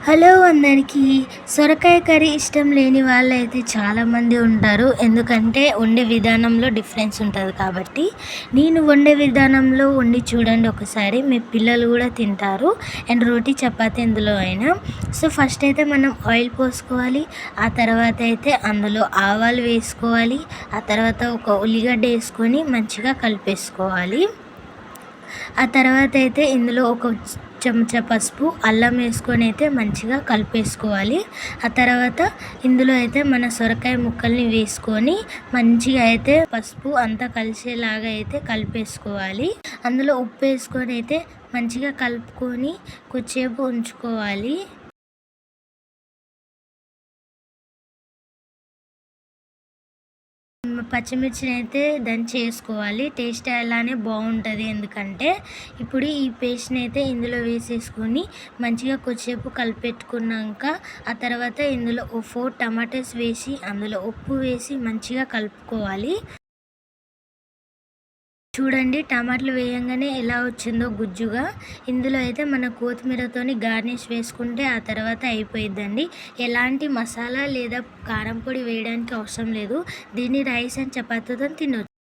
Hello అందరికీ. సొరకాయ curry ఇష్టం లేని వాళ్ళైతే చాలామంది ఉంటారు. ఎందుకంటే వండే విధానంలో డిఫరెన్స్ ఉంటుంది కాబట్టి. నేను వండే విధానంలో వండి చూడండి ఒకసారి. మీ పిల్లలు కూడా తింటారు. అండ్ రోటీ చపాతీ ఎందులో అయినా. సో ఫస్ట్ అయితే మనం ఆయిల్ పోసుకోవాలి. ఆ తర్వాత అయితే అందులో ఆవాలు వేసుకోవాలి. ఆ తర్వాత ఒక ఉల్లిగడ్డ వేసుకొని మంచిగా కలిపేసుకోవాలి. ఆ తర్వాత అయితే ఇందులో ఒక చెంచా పసుపు, అల్లం వేసుకొని అయితే మంచిగా కలిపేసుకోవాలి. ఆ తర్వాత ఇందులో అయితే మన సొరకాయ ముక్కల్ని వేసుకొని మంచిగా అయితే పసుపు అంతా కలిసేలాగా అయితే కలిపేసుకోవాలి. అందులో ఉప్పు వేసుకొని అయితే మంచిగా కలుపుకొని కొద్దిసేపు ఉంచుకోవాలి. పచ్చిమిర్చిని అయితే దంచేసుకోవాలి. టేస్ట్ అలానే బాగుంటుంది. ఎందుకంటే ఇప్పుడు ఈ పేస్ట్ని అయితే ఇందులో వేసేసుకొని మంచిగా కొద్దిసేపు కలిపెట్టుకున్నాక ఆ తర్వాత ఇందులో 4 టమాటాస్ వేసి అందులో ఉప్పు వేసి మంచిగా కలుపుకోవాలి. చూడండి టమాటాలు వేయంగానే ఎలా వచ్చిందో గుజ్జుగా. ఇందులో అయితే మన కొత్తిమీరతోని గార్నిష్ వేసుకుంటే ఆ తర్వాత అయిపోయిద్దండి. ఎలాంటి మసాలా లేదా కారం పొడి వేయడానికి అవసరం లేదు. దీన్ని రైస్ అండ్ చపాతీతో తినొచ్చు.